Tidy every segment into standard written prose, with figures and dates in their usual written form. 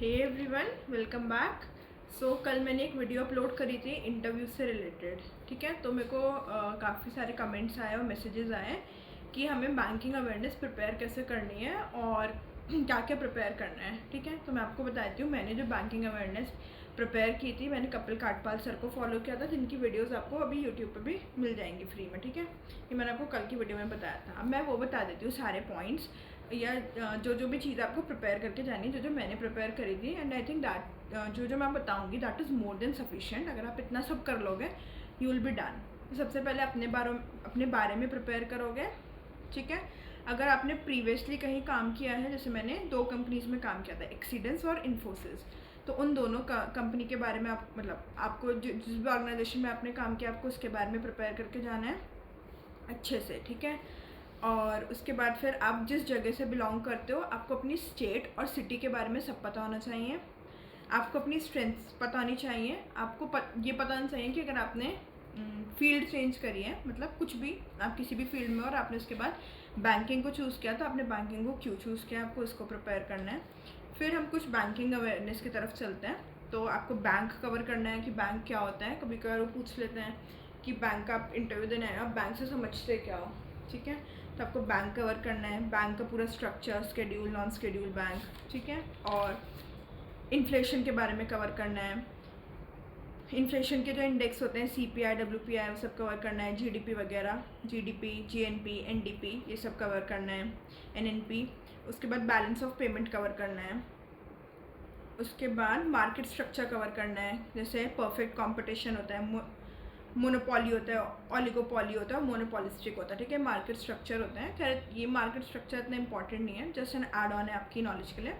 Hey everyone, welcome back. कल मैंने एक वीडियो अपलोड करी थी इंटरव्यू से रिलेटेड। ठीक है, तो मेरे को काफ़ी सारे कमेंट्स आए और मैसेजेस आए कि हमें बैंकिंग अवेयरनेस प्रिपेयर कैसे करनी है और क्या क्या प्रिपेयर करना है। ठीक है, तो मैं आपको बताती हूँ। मैंने जो बैंकिंग अवेयरनेस प्रिपेयर की थी, मैंने कपिल काटपाल सर को फॉलो किया था, जिनकी वीडियोस आपको अभी यूट्यूब पे भी मिल जाएंगी फ्री में। ठीक है, ये मैंने आपको कल की वीडियो में बताया था। अब मैं वो बता देती हूँ सारे पॉइंट्स या जो भी चीज़ आपको प्रिपेयर करके जानी है, जो मैंने प्रिपेयर करी थी। एंड आई थिंक दैट जो मैं बताऊँगी that is more than sufficient. अगर आप इतना सब कर लोगे यू विल बी डन। तो सबसे पहले अपने बारे में प्रिपेयर करोगे। ठीक है, अगर आपने प्रीवियसली कहीं काम किया है, जैसे मैंने 2 कंपनीज़ में काम किया था, एक्सीडेंस और इन्फोसिस, तो उन दोनों कंपनी के बारे में आप आपको जिस भी ऑर्गेनाइजेशन में आपने काम किया, आपको उसके बारे में प्रिपेयर करके जाना है अच्छे से। ठीक है, और उसके बाद फिर आप जिस जगह से बिलोंग करते हो, आपको अपनी स्टेट और सिटी के बारे में सब पता होना चाहिए। आपको अपनी स्ट्रेंथ्स पता होनी चाहिए। आपको ये पता होना चाहिए कि अगर आपने फील्ड चेंज करी है, मतलब कुछ भी आप किसी भी फील्ड में और आपने उसके बाद बैंकिंग को चूज़ किया, तो आपने बैंकिंग को क्यों चूज़ किया, आपको इसको प्रिपेयर करना है। फिर हम कुछ बैंकिंग अवेयरनेस की तरफ चलते हैं। तो आपको बैंक कवर करना है कि बैंक क्या होता है। कभी कभार वो पूछ लेते हैं कि बैंक का आप इंटरव्यू देने आए, आप बैंक से समझते क्या हो। ठीक है, तो आपको बैंक कवर करना है, बैंक का पूरा structure, schedule, non schedule bank. ठीक है, और इन्फ्लेशन के बारे में कवर करना है। इन्फ्लेशन के जो इंडेक्स होते हैं, CPI, WPI, वो सब कवर करना है। GDP वगैरह, GDP, GNP, NDP, ये सब कवर करना है। NNP। उसके बाद बैलेंस ऑफ पेमेंट कवर करना है। उसके बाद मार्केट स्ट्रक्चर कवर करना है। जैसे परफेक्ट कंपटीशन होता है, मोनोपोली होता है, ओलिगोपोली होता है और मोनोपोलिस्टिक होता है। ठीक है, मार्केट स्ट्रक्चर होता है। खैर ये मार्केट स्ट्रक्चर इतना इंपॉर्टेंट नहीं है, जस्ट एन ऐड ऑन है आपकी नॉलेज के लिए,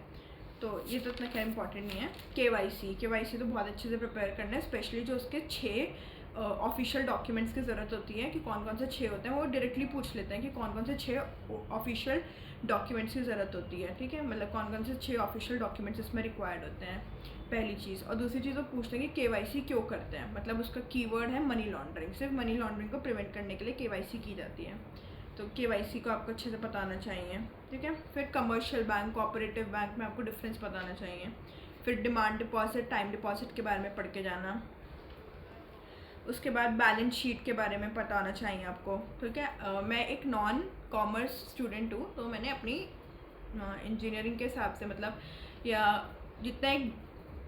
तो ये तो इतना खैर इंपॉर्टेंट नहीं है। KYC तो बहुत अच्छे से प्रिपेयर करना है, स्पेशली जो उसके 6 ऑफिशियल डॉक्यूमेंट्स की ज़रूरत होती है कि कौन कौन से 6 होते हैं। वो डायरेक्टली पूछ लेते हैं कि कौन कौन से 6 ऑफिशियल डॉक्यूमेंट्स की ज़रूरत होती है। ठीक है, मतलब कौन कौन से 6 ऑफिशियल डॉक्यूमेंट्स इसमें रिक्वायर्ड होते हैं, पहली चीज़। और दूसरी चीज़ वो पूछते हैं कि KYC क्यों करते हैं, मतलब उसका कीवर्ड है मनी लॉन्ड्रिंग। सिर्फ मनी लॉन्ड्रिंग को प्रिवेंट करने के लिए KYC की जाती है, तो KYC को आपको अच्छे से पता आना चाहिए। ठीक है, फिर कमर्शियल बैंक, कोऑपरेटिव बैंक में आपको डिफरेंस पता आना चाहिए। फिर डिमांड डिपॉजिट, टाइम डिपॉजिट के बारे में पढ़ के जाना। उसके बाद बैलेंस शीट के बारे में पता होना चाहिए आपको। ठीक है, मैं एक नॉन कॉमर्स स्टूडेंट हूँ, तो मैंने अपनी इंजीनियरिंग के हिसाब से, मतलब या जितना एक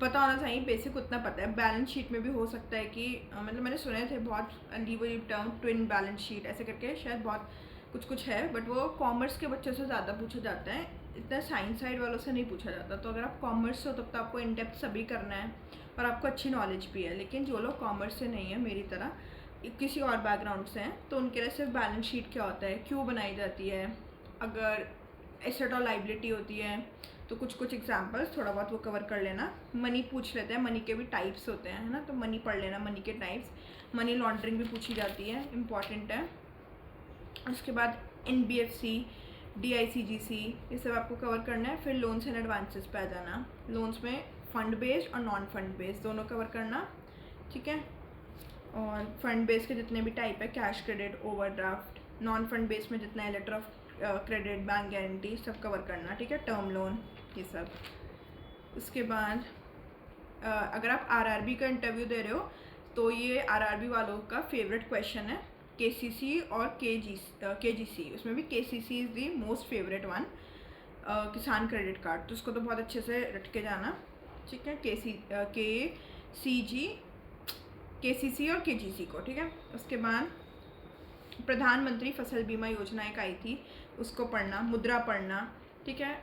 पता होना चाहिए बेसिक, उतना पता है। बैलेंस शीट में भी हो सकता है कि मतलब मैंने सुने थे बहुत अजीब टर्म, ट्विन बैलेंस शीट ऐसे करके शायद बहुत कुछ है, बट वो कॉमर्स के बच्चों से ज़्यादा पूछा जाता है, इतना साइंस साइड वालों से नहीं पूछा जाता। तो अगर आप कॉमर्स से हो तब तो आपको इन डेप्थ सभी करना है और आपको अच्छी नॉलेज भी है। लेकिन जो लोग कॉमर्स से नहीं है, मेरी तरह किसी और बैकग्राउंड से हैं, तो उनके लिए सिर्फ बैलेंस शीट क्या होता है, क्यों बनाई जाती है, अगर एसेट और लाइबिलिटी होती है, तो कुछ एग्जांपल्स थोड़ा बहुत वो कवर कर लेना। मनी पूछ लेते हैं, मनी के भी टाइप्स होते हैं, है ना, तो मनी पढ़ लेना, मनी के टाइप्स। मनी लॉन्ड्रिंग भी पूछी जाती है, इम्पॉर्टेंट है। उसके बाद NBFC, DICGC, ये सब आपको कवर करना है। फिर लोन्स एंड एडवांसेस पे आ जाना। लोन्स में फंड बेस्ड और नॉन फंड बेस्ड दोनों कवर करना। ठीक है, और फंड बेस्ड के जितने भी टाइप है, cash credit, overdraft. Non fund based में जितना है, letter of credit, bank guarantee, सब कवर करना। ठीक है, टर्म लोन, ये सब। उसके बाद अगर आप RRB का इंटरव्यू दे रहे हो, तो ये RRB वालों का फेवरेट क्वेश्चन है। KCC और KGC, उसमें भी KCC is the most favourite one, किसान क्रेडिट कार्ड, तो उसको तो बहुत अच्छे से रट के जाना। ठीक है, KCC और KGC को। ठीक है, उसके बाद प्रधानमंत्री फसल बीमा योजना एक आई थी, उसको पढ़ना। मुद्रा पढ़ना। ठीक है,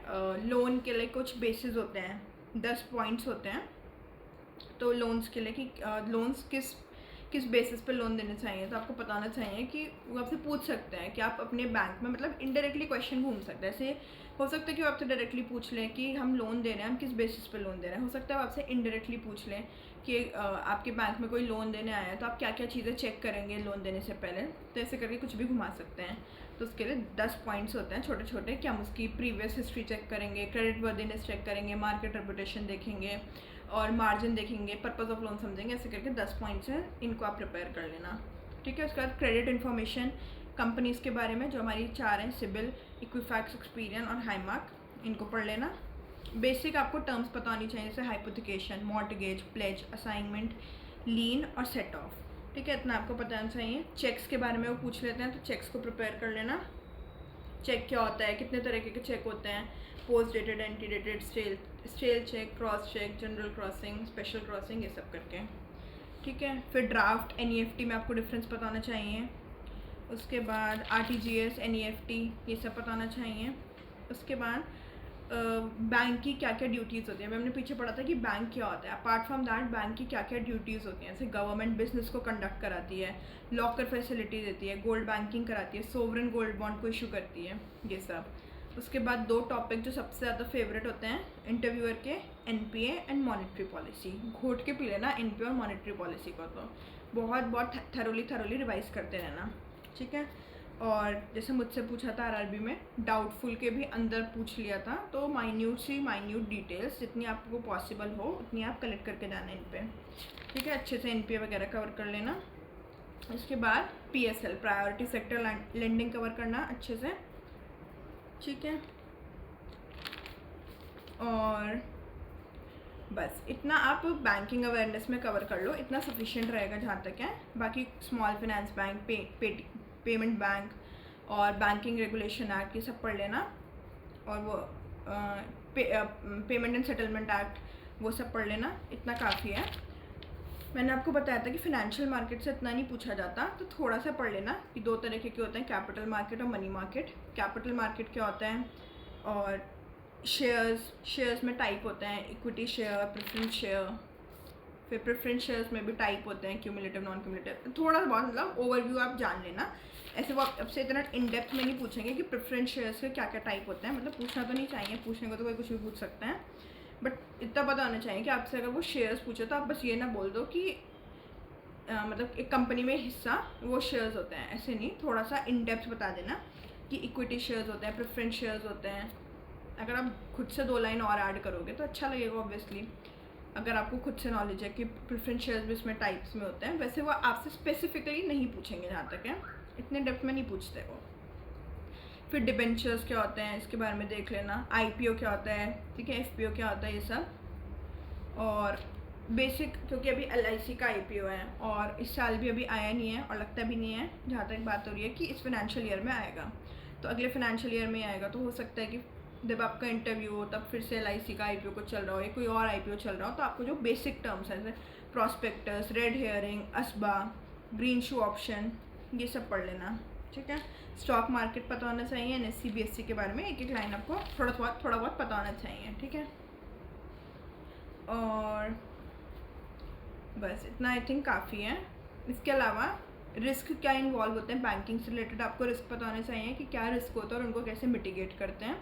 लोन के लिए कुछ बेसिस होते हैं, 10 पॉइंट्स होते हैं, तो लोन्स के लिए कि लोन्स किस बेसिस पे लोन देने चाहिए, तो आपको पता होना चाहिए कि वो आपसे पूछ सकते हैं कि आप अपने बैंक में, मतलब इनडायरेक्टली क्वेश्चन घूम सकता है। ऐसे हो सकता है कि वो आपसे डायरेक्टली पूछ लें कि हम लोन दे रहे हैं, हम किस बेसिस पे लोन दे रहे हैं। हो सकता है वो आपसे इनडायरेक्टली पूछ लें कि आपके बैंक में कोई लोन देने आया है, तो आप क्या क्या चीज़ें चेक करेंगे लोन देने से पहले, तो ऐसे करके कुछ भी घुमा सकते हैं। तो उसके लिए 10 पॉइंट्स होते हैं छोटे छोटे, कि हम उसकी प्रीवियस हिस्ट्री चेक करेंगे, क्रेडिट वर्दीनेस चेक करेंगे, मार्केट रेपुटेशन देखेंगे और मार्जिन देखेंगे, पर्पस ऑफ लोन समझेंगे। ऐसे करके 10 पॉइंट्स हैं, इनको आप प्रिपेयर कर लेना। ठीक है, उसके बाद क्रेडिट इन्फॉर्मेशन, कंपनीज़ के बारे में जो हमारी 4 हैं, सिबिल, इक्विफैक्स, एक्सपीरियन और हाईमार्क, इनको पढ़ लेना। बेसिक आपको टर्म्स पता होनी चाहिए, जैसे हाइपोथिकेशन, मॉर्टगेज, प्लेज, असाइनमेंट, लीन और सेट ऑफ। ठीक है, इतना आपको पता होना चाहिए। चेक्स के बारे में वो पूछ लेते हैं, तो चेक्स को प्रिपेयर कर लेना। चेक क्या होता है, कितने तरीके के चेक होते हैं, post dated, ante dated, stale cheque, cross cheque, general crossing, special crossing, ये सब करके। ठीक है, फिर ड्राफ्ट, एनईएफटी में आपको डिफरेंस पता होना चाहिए। उसके बाद आरटीजीएस, एनईएफटी, ये सब पता होना चाहिए। उसके बाद बैंक की क्या क्या ड्यूटीज़ होती हैं, हमने पीछे पढ़ा था कि बैंक क्या होता है। अपार्ट फ्रॉम दैट बैंक की क्या क्या ड्यूटीज़ होती हैं, जैसे गवर्नमेंट बिजनेस को कंडक्ट कराती है, लॉकर फैसिलिटी देती है, गोल्ड बैंकिंग कराती है, सोवरेन गोल्ड बॉन्ड को इशू करती है, ये सब। उसके बाद 2 टॉपिक जो सबसे ज़्यादा फेवरेट होते हैं इंटरव्यूअर के, एनपीए एंड मॉनेटरी पॉलिसी। घोट के पी लेना एनपीए और मॉनेटरी पॉलिसी को, तो बहुत थरोली रिवाइज करते रहना। ठीक है, और जैसे मुझसे पूछा था आरआरबी में, डाउटफुल के भी अंदर पूछ लिया था, तो माइन्यूट डिटेल्स जितनी आपको पॉसिबल हो उतनी आप कलेक्ट करके जाना इन पे। ठीक है, अच्छे से एनपीए वगैरह कवर कर लेना। इसके बाद PSL, priority sector lending, cover करना अच्छे से। ठीक है, और बस इतना आप बैंकिंग अवेयरनेस में कवर कर लो, इतना सफिशिएंट रहेगा जहाँ तक है। बाकी small finance bank, payment bank और बैंकिंग रेगुलेशन एक्ट, ये सब पढ़ लेना। और वो पेमेंट एंड सेटलमेंट एक्ट, वो सब पढ़ लेना, इतना काफ़ी है। मैंने आपको बताया था कि फ़ाइनेंशियल मार्केट से इतना नहीं पूछा जाता, तो थोड़ा सा पढ़ लेना कि 2 तरह के होते हैं, कैपिटल मार्केट और मनी मार्केट। कैपिटल मार्केट क्या होता है, और शेयर्स में टाइप होते हैं, इक्विटी शेयर, प्रेफरेंस शेयर। फिर प्रेफरेंस शेयर्स में भी टाइप होते हैं, क्यूमुलेटिव, नॉन क्यूमुलेटिव। थोड़ा सा बहुत मतलब ओवरव्यू आप जान लेना, ऐसे वो आपसे इतना इन डेप्थ में नहीं पूछेंगे कि प्रेफरेंस शेयर्स के क्या क्या टाइप होते हैं। मतलब पूछना तो नहीं चाहिए, पूछने को तो कोई कुछ भी पूछ सकते हैं, बट इतना पता होना चाहिए कि आपसे अगर वो शेयर्स पूछे तो आप बस ये ना बोल दो कि मतलब एक कंपनी में हिस्सा वो शेयर्स होते हैं, ऐसे नहीं। थोड़ा सा इन डेप्थ बता देना कि इक्विटी शेयर्स होते हैं, प्रेफरेंस शेयर्स होते हैं। अगर आप खुद से 2 लाइन और ऐड करोगे तो अच्छा लगेगा ऑब्वियसली, अगर आपको खुद से नॉलेज है कि प्रेफरेंस शेयर्स भी इसमें टाइप्स में होते हैं। वैसे वो आपसे स्पेसिफिकली नहीं पूछेंगे, जहाँ तक है इतने डेप्थ में नहीं पूछते वो। फिर डिबेंचर्स क्या होते हैं, इसके बारे में देख लेना। आईपीओ क्या होता है, ठीक है, एफपीओ क्या होता है, ये सब। और बेसिक, क्योंकि अभी एलआईसी का आईपीओ है और इस साल भी अभी आया नहीं है और लगता भी नहीं है, जहाँ तक बात हो रही है कि इस फाइनेंशियल ईयर में आएगा, तो अगले फाइनेंशियल ईयर में आएगा। तो हो सकता है कि जब आपका इंटरव्यू हो तब फिर से एलआईसी का आईपीओ को चल रहा हो या कोई और आईपीओ चल रहा हो, तो आपको जो बेसिक टर्म्स हैं जैसे प्रॉस्पेक्टस, रेड हेयरिंग, असबा, ग्रीन शू ऑप्शन, ये सब पढ़ लेना। ठीक है, स्टॉक मार्केट पता होना चाहिए, एनएससी बीएससी के बारे में एक लाइन आपको थोड़ा बहुत पता होना चाहिए। ठीक है, और बस इतना आई थिंक काफ़ी है। इसके अलावा रिस्क क्या इन्वॉल्व होते हैं बैंकिंग से रिलेटेड, आपको रिस्क पता होना चाहिए कि क्या रिस्क होता है और उनको कैसे मिटिगेट करते हैं।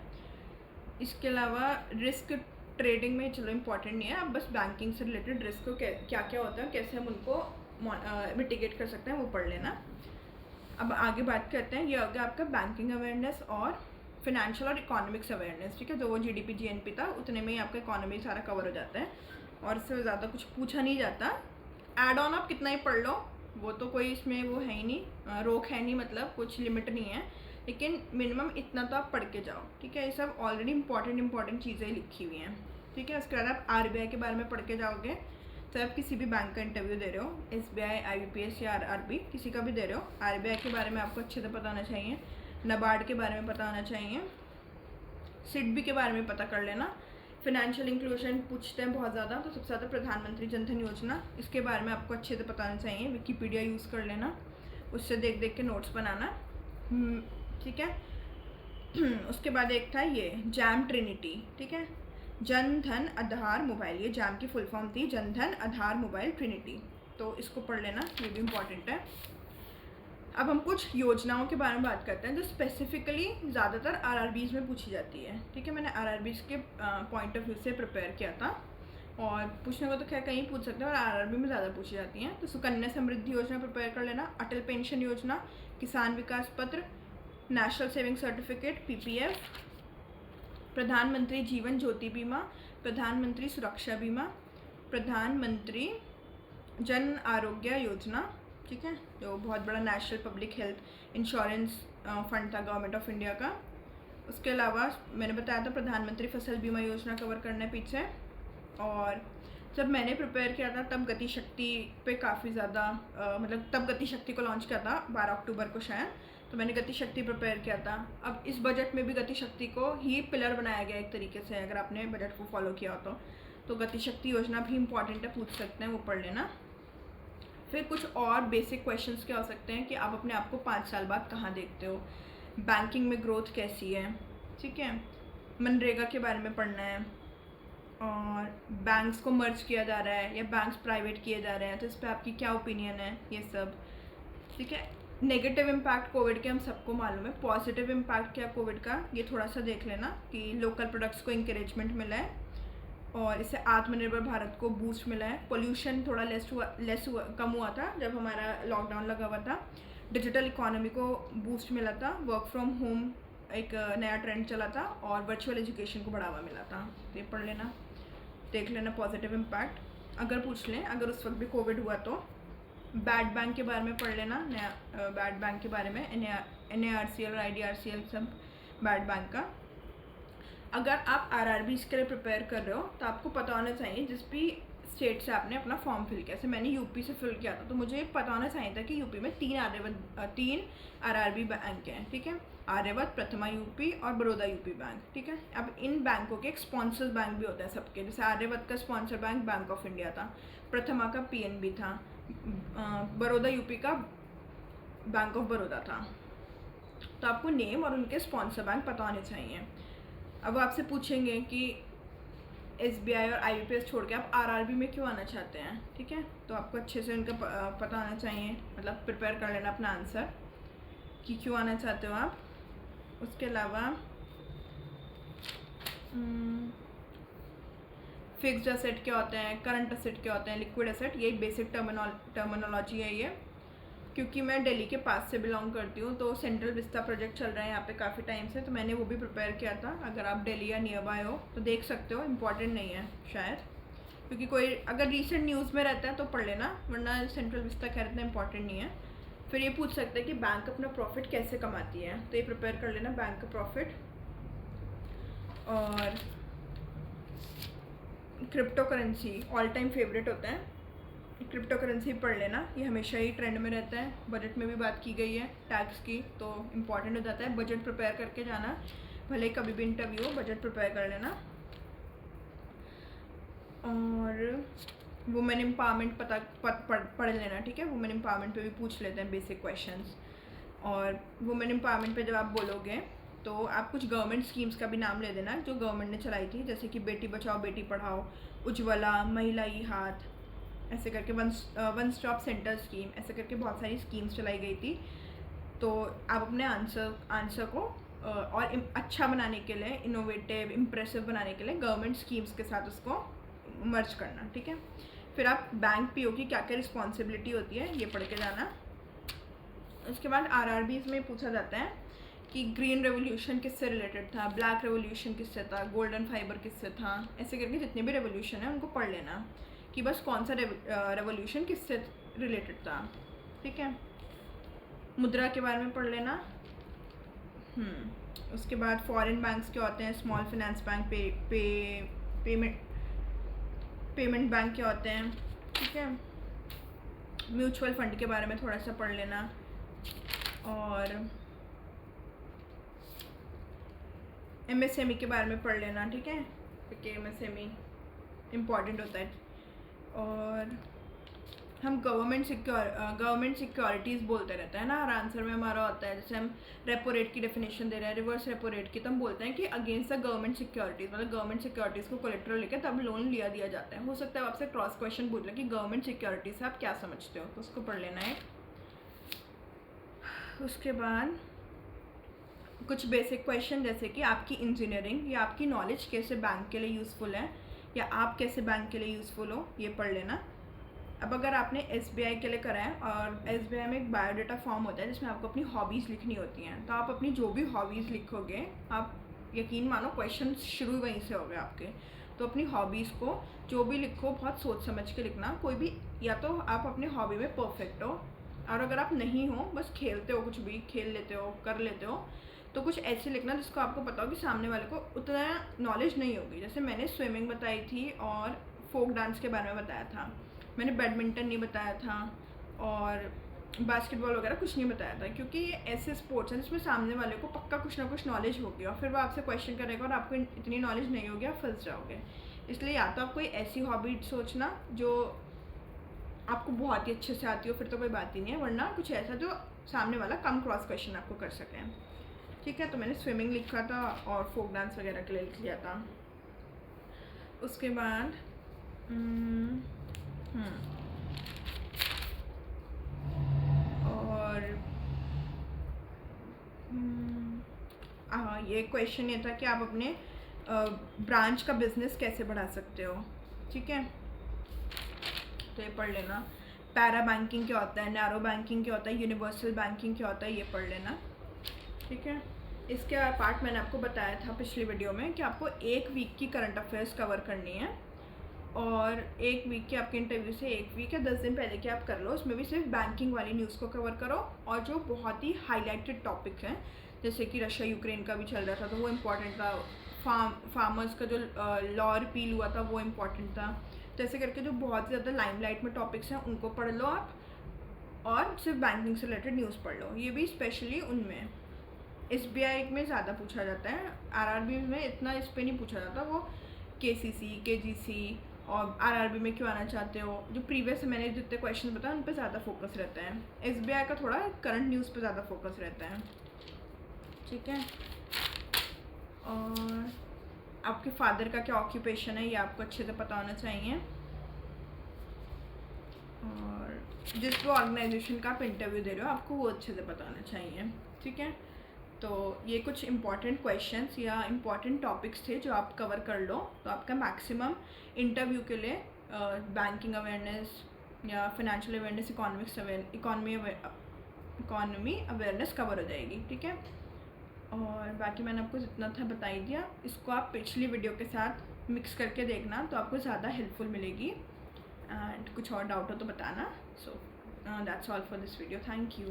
इसके अलावा रिस्क ट्रेडिंग में चलो इम्पॉर्टेंट नहीं है, अब बस बैंकिंग से रिलेटेड रिस्क को क्या क्या होता है, कैसे हम उनको मिटिगेट कर सकते हैं, वो पढ़ लेना। अब आगे बात करते हैं, ये हो गया आपका बैंकिंग अवेयरनेस और फिनेंशियल और इकोनॉमिक्स अवेयरनेस। ठीक है, जो वो जीडीपी जीएनपी था उतने में ही आपका इकोनॉमी सारा कवर हो जाता है और इससे ज़्यादा कुछ पूछा नहीं जाता। ऐड ऑन आप कितना ही पढ़ लो, वो तो कोई इसमें वो है ही नहीं, रोक है नहीं, मतलब कुछ लिमिट नहीं है, लेकिन मिनिमम इतना तो आप पढ़ के जाओ। ठीक है, ये सब ऑलरेडी इंपॉर्टेंट चीज़ें लिखी हुई हैं। ठीक है, उसके बाद आप आरबीआई के बारे में पढ़ के जाओगे, तो आप किसी भी बैंक का इंटरव्यू दे रहे हो, एसबीआई, आईबीपीएस या आरआरबी, किसी का भी दे रहे हो, आरबीआई के बारे में आपको अच्छे से पता होना चाहिए, नाबार्ड के बारे में पता होना चाहिए, सिडबी के बारे में पता कर लेना। फिनेंशियल इंक्लूजन पूछते हैं बहुत ज़्यादा, तो सबसे ज़्यादा प्रधानमंत्री जनधन योजना, इसके बारे में आपको अच्छे से पता होना चाहिए, विकीपीडिया यूज़ कर लेना, उससे देख देख के नोट्स बनाना। ठीक है, उसके बाद एक था ये जैम ट्रिनिटी। ठीक है, जन धन आधार मोबाइल, ये जैम की फुल फॉर्म थी, जन धन आधार मोबाइल ट्रिनिटी, तो इसको पढ़ लेना, ये भी इम्पॉर्टेंट है। अब हम कुछ योजनाओं के बारे में बात करते हैं जो स्पेसिफिकली ज़्यादातर आरआरबीज़ में पूछी जाती है। ठीक है, मैंने आरआरबीज़ के पॉइंट ऑफ व्यू से प्रिपेयर किया था, और पूछने को तो खैर कहीं पूछ सकते हैं, और आरआरबी में ज़्यादा पूछी जाती हैं। तो सुकन्या समृद्धि योजना प्रिपेयर कर लेना, अटल पेंशन योजना, किसान विकास पत्र, नेशनल सेविंग सर्टिफिकेट पीपीएफ, प्रधानमंत्री जीवन ज्योति बीमा, प्रधानमंत्री सुरक्षा बीमा, प्रधानमंत्री जन आरोग्य योजना। ठीक है, जो बहुत बड़ा national public health insurance fund था गवर्नमेंट ऑफ इंडिया का। उसके अलावा मैंने बताया था प्रधानमंत्री फसल बीमा योजना कवर करना है पीछे। और जब मैंने प्रिपेयर किया था तब गतिशक्ति पे काफ़ी ज़्यादा मतलब तब गतिशक्ति को लॉन्च किया था 12 अक्टूबर को शायद, तो मैंने गतिशक्ति प्रिपेयर किया था। अब इस बजट में भी गतिशक्ति को ही पिलर बनाया गया एक तरीके से, अगर आपने बजट को फॉलो किया हो तो गतिशक्ति योजना भी इम्पॉर्टेंट है, पूछ सकते हैं, वो पढ़ लेना। फिर कुछ और बेसिक क्वेश्चंस क्या हो सकते हैं कि आप अपने आप को 5 साल बाद कहाँ देखते हो, बैंकिंग में ग्रोथ कैसी है, ठीक है, मनरेगा के बारे में पढ़ना है, और बैंक्स को मर्ज किया जा रहा है या बैंक्स प्राइवेट किए जा रहे हैं तो इस पर आपकी क्या ओपिनियन है, ये सब, ठीक है। नेगेटिव इम्पैक्ट कोविड के हम सबको मालूम है, पॉजिटिव इम्पैक्ट क्या कोविड का ये थोड़ा सा देख लेना कि लोकल प्रोडक्ट्स को इंकरेजमेंट मिला है और इससे आत्मनिर्भर भारत को बूस्ट मिला है, पोल्यूशन थोड़ा कम हुआ था जब हमारा लॉकडाउन लगा हुआ था, डिजिटल इकोनॉमी को बूस्ट मिला था, वर्क फ्रॉम होम एक नया ट्रेंड चला था और वर्चुअल एजुकेशन को बढ़ावा मिला था। तो ये पढ़ लेना, देख लेना पॉजिटिव इम्पैक्ट। अगर पूछ लें अगर उस वक्त भी कोविड हुआ तो बैड बैंक के बारे में पढ़ लेना, नया बैड बैंक के बारे में, NARCL और IDRCL सब बैड बैंक का। अगर आप RRBs के लिए प्रिपेयर कर रहे हो तो आपको पता होना चाहिए जिस भी स्टेट से आपने अपना फॉर्म फिल किया, जैसे मैंने यूपी से फिल किया था तो मुझे पता होना चाहिए था कि यूपी में 3 RRB बैंक हैं, ठीक है, आर्यव्रत, प्रथमा यूपी और बड़ौदा यूपी बैंक, ठीक है। अब इन बैंकों के एक स्पॉन्सर बैंक भी होता है सबके, जैसे आर्यव्रत का sponsor bank bank of India था, प्रथमा का PNB था, बड़ौदा यूपी का बैंक ऑफ बड़ौदा था। तो आपको नेम और उनके स्पॉन्सर बैंक पता होने चाहिए। अब आपसे पूछेंगे कि SBI और IBPS छोड़ के आप RRB में क्यों आना चाहते हैं, ठीक है, तो आपको अच्छे से उनका पता होना चाहिए, मतलब प्रिपेयर कर लेना अपना आंसर कि क्यों आना चाहते हो आप। उसके अलावा फिक्स्ड एसेट क्या होते हैं, करंट एसेट क्या होते हैं, लिक्विड एसेट, यही बेसिक टर्मिनोलॉजी है ये। क्योंकि मैं दिल्ली के पास से बिलोंग करती हूँ तो सेंट्रल विस्टा प्रोजेक्ट चल रहा है यहाँ पे काफ़ी टाइम से, तो मैंने वो भी प्रिपेयर किया था। अगर आप दिल्ली या नियर बाय हो तो देख सकते हो, इम्पॉर्टेंट नहीं है शायद, क्योंकि कोई अगर रिसेंट न्यूज़ में रहता है तो पढ़ लेना, वरना सेंट्रल विस्टा खैर इतना इंपॉर्टेंट नहीं है। फिर ये पूछ सकते हैं कि बैंक अपना प्रॉफिट कैसे कमाती है, तो ये प्रिपेयर कर लेना बैंक का प्रॉफिट। और crypto currency all time favourite होता है, क्रिप्टो करेंसी पढ़ लेना, ये हमेशा ही ट्रेंड में रहता है, बजट में भी बात की गई है टैक्स की, तो इम्पॉर्टेंट हो जाता है। बजट प्रिपेयर करके जाना, भले कभी भी इंटरव्यू हो बजट प्रिपेयर कर लेना। और वुमेन एम्पावरमेंट पढ़ लेना, ठीक है, वुमेन एम्पावरमेंट पे भी पूछ लेते हैं बेसिक क्वेश्चंस। और वुमेन एम्पावरमेंट पे जब आप बोलोगे तो आप कुछ गवर्नमेंट स्कीम्स का भी नाम ले देना जो गवर्नमेंट ने चलाई थी, जैसे कि बेटी बचाओ बेटी पढ़ाओ, उज्ज्वला, महिला ई हाथ, ऐसे करके वन स्टॉप सेंटर स्कीम, ऐसे करके बहुत सारी स्कीम्स चलाई गई थी। तो आप अपने आंसर को और अच्छा बनाने के लिए, इनोवेटिव इम्प्रेसिव बनाने के लिए गवर्नमेंट स्कीम्स के साथ उसको मर्ज करना, ठीक है। फिर आप बैंक PO की क्या क्या रिस्पॉन्सिबिलिटी होती है ये पढ़ के जाना। उसके बाद RRBs में पूछा जाता है कि ग्रीन रेवोल्यूशन किससे रिलेटेड था, ब्लैक रेवोल्यूशन किससे था, गोल्डन फाइबर किससे था, ऐसे करके जितने भी रेवोल्यूशन है उनको पढ़ लेना कि बस कौन सा रेवोल्यूशन किससे रिलेटेड था, ठीक है। मुद्रा के बारे में पढ़ लेना। उसके बाद फॉरेन बैंक्स क्या होते हैं, small finance bank, payment bank क्या होते हैं, ठीक है। म्यूचुअल फंड के बारे में थोड़ा सा पढ़ लेना। और MSME के बारे में पढ़ लेना, ठीक है, क्योंकि MSME इम्पॉर्टेंट होता है। और हम गवर्नमेंट सिक्योरिटीज़ बोलते रहते हैं ना, हर आंसर में हमारा होता है, जैसे हम रेपो रेट की डेफिनेशन दे रहे हैं, रिवर्स रेपो रेट की, तो हम बोलते हैं कि अगेंस्ट द गवर्नमेंट सिक्योरिटीज़, मतलब गवर्नमेंट सिक्योरिटीज़ को कोलेट्रल लेकर तब लोन दिया जाता है। हो सकता है आपसे क्रॉस क्वेश्चन पूछ लें कि गवर्नमेंट सिक्योरिटीज़ से आप क्या समझते हो, तो उसको पढ़ लेना है। उसके बाद कुछ बेसिक क्वेश्चन जैसे कि आपकी इंजीनियरिंग या आपकी नॉलेज कैसे बैंक के लिए यूज़फुल है, या आप कैसे बैंक के लिए यूज़फुल हो, ये पढ़ लेना। अब अगर आपने SBI के लिए करा है और SBI में एक बायोडाटा फॉर्म होता है जिसमें आपको अपनी हॉबीज़ लिखनी होती हैं, तो आप अपनी जो भी हॉबीज़ लिखोगे, आप यकीन मानो क्वेश्चन शुरू वहीं से हो गए आपके। तो अपनी हॉबीज़ को जो भी लिखो बहुत सोच समझ के लिखना, कोई भी, या तो आप अपनी हॉबी में परफेक्ट हो, और अगर आप नहीं हो, बस खेलते हो, कुछ भी खेल लेते हो, कर लेते हो, तो कुछ ऐसे लिखना जिसको आपको पता हो कि सामने वाले को उतना नॉलेज नहीं होगी। जैसे मैंने स्विमिंग बताई थी और फोक डांस के बारे में बताया था, मैंने बैडमिंटन नहीं बताया था और बास्केटबॉल वगैरह कुछ नहीं बताया था, क्योंकि ये ऐसे स्पोर्ट्स हैं जिसमें सामने वाले को पक्का कुछ ना कुछ नॉलेज होगी और फिर वो आपसे क्वेश्चन करेगा और आपको इतनी नॉलेज नहीं होगी, आप फंस जाओगे। इसलिए या तो आप कोई ऐसी हॉबी सोचना जो आपको बहुत ही अच्छे से आती हो, फिर तो कोई बात ही नहीं है, वरना कुछ ऐसा जो सामने वाला कम क्रॉस क्वेश्चन आपको कर सके। ठीक है, तो मैंने स्विमिंग लिखा था और फोक डांस वगैरह के लिए लिख लिया था। उसके बाद और हाँ, ये क्वेश्चन ये था कि आप अपने ब्रांच का बिजनेस कैसे बढ़ा सकते हो। ठीक है, तो ये पढ़ लेना। पैरा बैंकिंग क्या होता है, नैरो बैंकिंग क्या होता है, यूनिवर्सल बैंकिंग क्या होता है, ये पढ़ लेना। ठीक है, इसके पार्ट मैंने आपको बताया था पिछली वीडियो में कि आपको 1 वीक की करंट अफेयर्स कवर करनी है और 1 वीक के आपके इंटरव्यू से 1 वीक या 10 दिन पहले के आप कर लो। उसमें भी सिर्फ बैंकिंग वाली न्यूज़ को कवर करो और जो बहुत ही हाईलाइटेड टॉपिक हैं, जैसे कि रशिया यूक्रेन का भी चल रहा था तो वो इम्पॉर्टेंट था, फार्मर्स का जो लॉ रिपील हुआ था वो इम्पॉर्टेंट था। तो ऐसे करके जो बहुत ही ज़्यादा लाइमलाइट में टॉपिक्स हैं उनको पढ़ लो आप, और सिर्फ बैंकिंग से रिलेटेड न्यूज़ पढ़ लो। ये भी स्पेशली उनमें SBI में ज़्यादा पूछा जाता है, RRB में इतना इस पर नहीं पूछा जाता। वो KCC KGC और RRB में क्यों आना चाहते हो, जो प्रीवियस मैंने जितने क्वेश्चन बताए उन पर ज़्यादा फोकस रहता है। SBI का थोड़ा करंट न्यूज़ पे ज़्यादा फोकस रहता है। ठीक है, और आपके फादर का क्या ऑक्यूपेशन है ये आपको अच्छे से पता होना चाहिए, और जिस भी ऑर्गेनाइजेशन का आप इंटरव्यू दे रहे हो आपको वो अच्छे से पता होना चाहिए। ठीक है, तो ये कुछ इंपॉर्टेंट क्वेश्चंस या इंपॉर्टेंट टॉपिक्स थे जो आप कवर कर लो, तो आपका मैक्सिमम इंटरव्यू के लिए बैंकिंग अवेयरनेस या financial awareness, economy awareness cover हो जाएगी। ठीक है, और बाकी मैंने आपको जितना था बता ही दिया। इसको आप पिछली वीडियो के साथ मिक्स करके देखना तो आपको ज़्यादा हेल्पफुल मिलेगी। एंड कुछ और डाउट हो तो बताना। So that's all for this video, thank you.